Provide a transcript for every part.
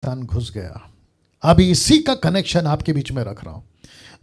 शैतान घुस गया। अब इसी का कनेक्शन आपके बीच में रख रहा हूं।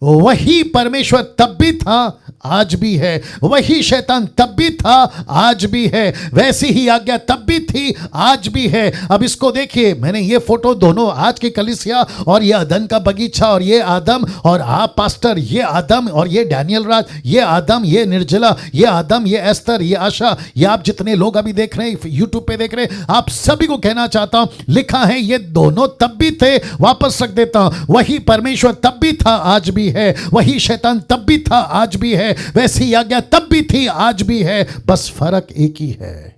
वही परमेश्वर तब भी था, आज भी है। वही शैतान तब भी था, आज भी है। वैसी ही आज्ञा तब भी थी, आज भी है। अब इसको देखिए, मैंने ये फोटो दोनों, आज की कलीसिया और ये अदन का बगीचा, और ये आदम और आप पास्टर, ये आदम और ये डैनियल राज, ये आदम, ये निर्जला, ये आदम, ये एस्तर, ये आशा, ये आप जितने लोग अभी देख रहे हैं, यूट्यूब पे देख रहे हैं, आप सभी को कहना चाहता हूं, लिखा है ये दोनों तब भी थे। वापस रख देता हूं, वही परमेश्वर तब भी था, आज भी है। वही शैतान तब भी था, आज भी है। वैसी आज्ञा तब भी थी, आज भी है। बस फर्क एक ही है।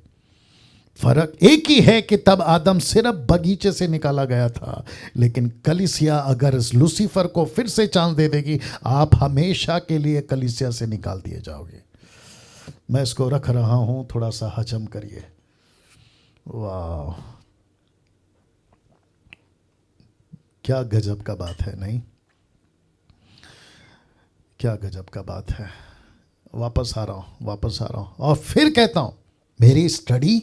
फर्क एक ही है कि तब आदम सिर्फ बगीचे से निकाला गया था, लेकिन कलीसिया अगर लूसीफर को फिर से चांस दे देगी, आप हमेशा के लिए कलीसिया से निकाल दिए जाओगे। मैं इसको रख रहा हूं, थोड़ा सा हजम करिए। वाह, क्या गजब का बात है, नहीं? क्या गजब का बात है। वापस आ रहा हूं और फिर कहता हूं, मेरी स्टडी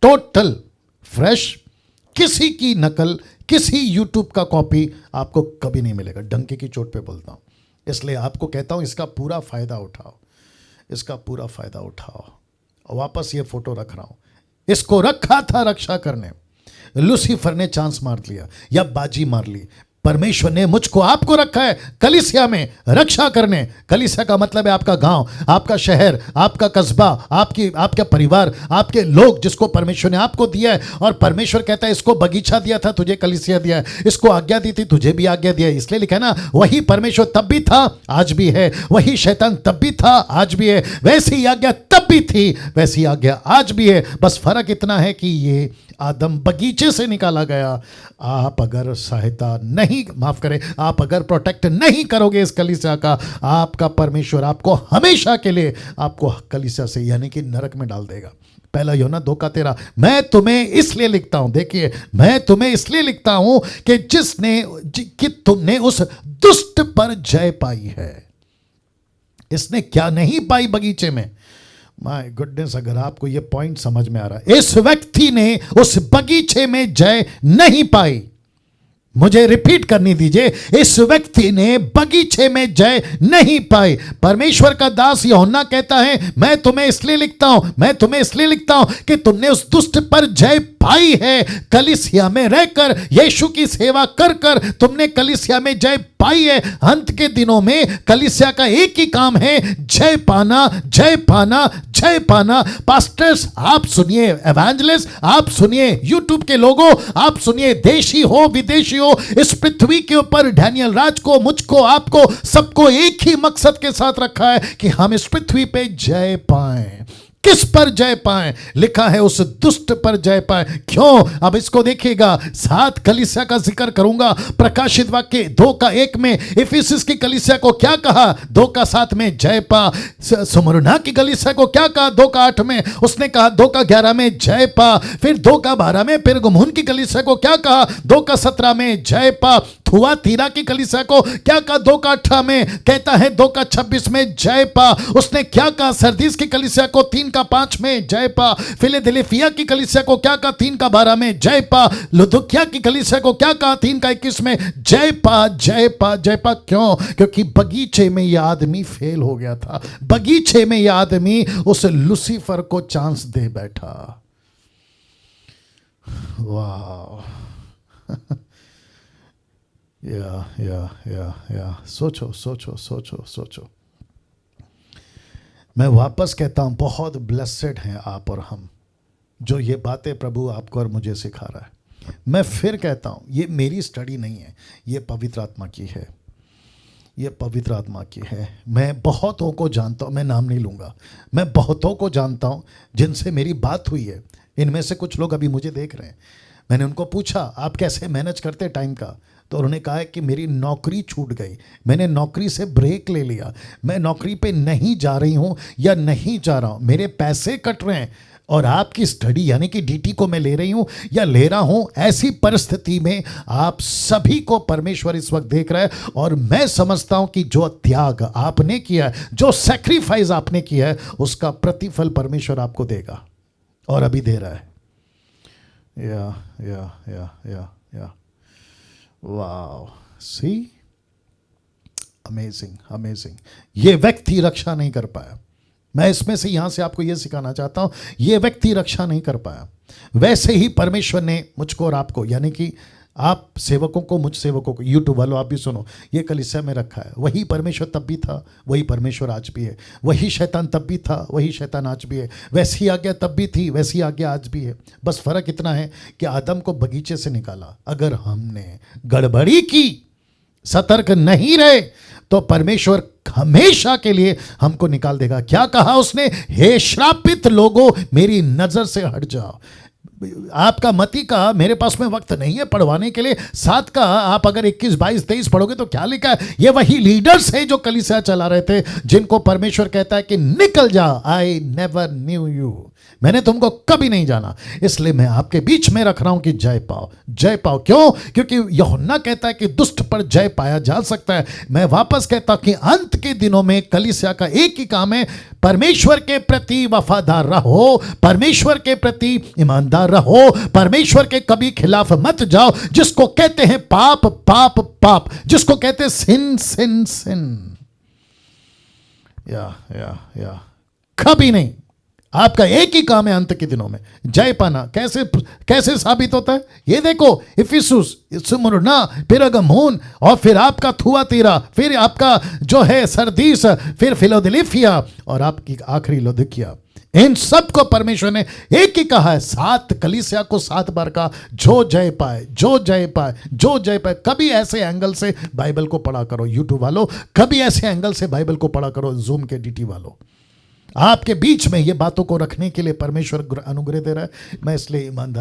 टोटल फ्रेश, किसी की नकल, किसी यूट्यूब का कॉपी आपको कभी नहीं मिलेगा। डंके की चोट पे बोलता हूं, इसलिए आपको कहता हूं, इसका पूरा फायदा उठाओ, इसका पूरा फायदा उठाओ। वापस ये फोटो रख रहा हूं, इसको रखा था रक्षा करने, लूसीफर ने चांस मार लिया या बाजी मार ली। परमेश्वर ने मुझको आपको रखा है कलीसिया में रक्षा करने। कलीसिया का मतलब है आपका गांव, आपका शहर, आपका कस्बा, आपका परिवार, आपके लोग, जिसको परमेश्वर ने आपको दिया है। और परमेश्वर कहता है, इसको बगीचा दिया था, तुझे कलीसिया दिया है। इसको आज्ञा दी थी, तुझे भी आज्ञा दिया है। इसलिए लिखा है ना, वही परमेश्वर तब भी था, आज भी है। वही शैतान तब भी था, आज भी है। वैसी आज्ञा तब भी थी, वैसी आज्ञा आज भी है। बस फर्क इतना है कि ये आदम बगीचे से निकाला गया। आप अगर सहायता नहीं, माफ करें, आप अगर प्रोटेक्ट नहीं करोगे इस कलीसिया का, आपका परमेश्वर आपको हमेशा के लिए आपको कलीसिया से यानी कि नरक में डाल देगा। पहला यूहन्ना 2:13। मैं तुम्हें इसलिए लिखता हूं, देखिए, मैं तुम्हें इसलिए लिखता हूं कि तुमने उस दुष्ट पर जय पाई है। इसने क्या नहीं पाई बगीचे में? माय गुडनेस, अगर आपको ये पॉइंट समझ में आ रहा है, इस व्यक्ति ने उस बगीचे में जय नहीं पाई। मुझे रिपीट करनी दीजिए, इस व्यक्ति ने बगीचे में जय नहीं पाई। परमेश्वर का दास यूहन्ना कहता है, मैं तुम्हें इसलिए लिखता हूं कि तुमने उस दुष्ट पर जय पाई है। कलीसिया में रहकर, यीशु की सेवा कर कर तुमने कलीसिया में जय पाई है। अंत के दिनों में कलीसिया का एक ही काम है, जय पाना, जय पाना, जय पाना। पास्टर्स आप सुनिए, एवेंजलिस्ट आप सुनिए, यूट्यूब के लोगों आप सुनिए, देशी हो विदेशी हो, इस पृथ्वी के ऊपर डैनियल राज को, मुझको, आपको, सबको एक ही मकसद के साथ रखा है कि हम इस पृथ्वी पे जय पाएं। किस पर जय पाएं? लिखा है उस दुष्ट पर जय पाएं। क्यों? अब इसको देखिएगा, 7 कलीसिया का जिक्र करूंगा। प्रकाशित वाक्य 2:1 में इफिसस की कलीसिया को क्या कहा? 2:7 में जय पा। स्मुरना की कलीसिया को क्या कहा? 2:8 में उसने कहा, 2:11 में जय पा। फिर 2:12 में पेरगमुन की कलीसिया को क्या कहा? 2:17 में जय पा। थुआतीरा की कलीसिया को क्या कहा? 2:18 में कहता है, 2:26 में जय पा। उसने क्या कहा? सरदीस की कलीसिया को 3:5 में जय पा। फिलदेल्फिया की कलीसिया को क्या कहा? 3:12 में जय पा। लुदुकिया की कलीसिया को क्या कहा? 3:21 में जय पा, जय पा, जय पा। क्यों? क्योंकि बगीचे में यह आदमी फेल हो गया था। बगीचे में यह आदमी उस लूसीफर को चांस दे बैठा। वाह या सोचो। मैं वापस कहता हूं, बहुत ब्लेस्ड हैं आप और हम, जो ये बातें प्रभु आपको और मुझे सिखा रहा है। मैं फिर कहता हूं, ये मेरी स्टडी नहीं है, ये पवित्र आत्मा की है, ये पवित्र आत्मा की है। मैं बहुतों को जानता हूं, मैं नाम नहीं लूंगा, मैं बहुतों को जानता हूं जिनसे मेरी बात हुई है। इनमें से कुछ लोग अभी मुझे देख रहे हैं। मैंने उनको पूछा, आप कैसे मैनेज करते टाइम का? तो उन्होंने कहा है कि मेरी नौकरी छूट गई, मैंने नौकरी से ब्रेक ले लिया, मैं नौकरी पे नहीं जा रही हूँ या नहीं जा रहा हूँ, मेरे पैसे कट रहे हैं और आपकी स्टडी यानी कि डीटी को मैं ले रही हूँ या ले रहा हूँ। ऐसी परिस्थिति में आप सभी को परमेश्वर इस वक्त देख रहा है और मैं समझता हूँ कि जो त्याग आपने किया है, जो सैक्रिफाइस आपने किया है, उसका प्रतिफल परमेश्वर आपको देगा और अभी दे रहा है। या या वाह, सी, अमेजिंग अमेजिंग। ये व्यक्ति रक्षा नहीं कर पाया। मैं इसमें से यहां से आपको यह सिखाना चाहता हूं, ये व्यक्ति रक्षा नहीं कर पाया। वैसे ही परमेश्वर ने मुझको और आपको, यानी कि आप सेवकों को, मुझ सेवकों को, यूट्यूब वालों आप भी सुनो, ये कलीसिया में रखा है। वही परमेश्वर तब भी था, वही परमेश्वर आज भी है। वही शैतान तब भी था, वही शैतान आज भी है। वैसी आज्ञा तब भी थी, वैसी आज्ञा आज भी है। बस फर्क इतना है कि आदम को बगीचे से निकाला। अगर हमने गड़बड़ी की, सतर्क नहीं रहे, तो परमेश्वर हमेशा के लिए हमको निकाल देगा। क्या कहा उसने? हे श्रापित लोगों, मेरी नजर से हट जाओ। आपका मती का मेरे पास में वक्त नहीं है पढ़वाने के लिए। 7 का आप अगर 21, 22, 23 पढ़ोगे तो क्या लिखा है? ये वही लीडर्स हैं जो कलीसिया चला रहे थे, जिनको परमेश्वर कहता है कि निकल जाओ, आई नेवर न्यू यू, मैंने तुमको कभी नहीं जाना। इसलिए मैं आपके बीच में रख रहा हूं कि जय पाओ, जय पाओ। क्यों? क्योंकि यूहन्ना कहता है कि दुष्ट पर जय पाया जा सकता है। मैं वापस कहता हूं कि अंत के दिनों में कलीसिया का एक ही काम है, परमेश्वर के प्रति वफादार रहो, परमेश्वर के प्रति ईमानदार रहो, परमेश्वर के कभी खिलाफ मत जाओ। जिसको कहते हैं पाप पाप पाप, जिसको कहते हैं सिन सिन सिन, या कभी नहीं। आपका एक ही काम है अंत के दिनों में जय पाना। कैसे साबित होता है? ये देखो, इफिसुस, स्मुरना, पिरगमून, और फिर आपका थुआतीरा, फिर आपका जो है सरदीस, फिर फिलाडेल्फिया, और आपकी आखिरी लौदीकिया। इन सब को परमेश्वर ने एक ही कहा है, 7 कलीसिया को 7 बार का जो जय पाए, जो जय पाए, जो जय पाए। कभी ऐसे एंगल से बाइबल को पढ़ा करो यूट्यूब वालों, कभी ऐसे एंगल से बाइबल को पढ़ा करो जूम के डीटी वालों। आपके बीच में ये बातों को रखने के लिए परमेश्वर अनुग्रह दे रहा है। मैं इसलिए ईमानदार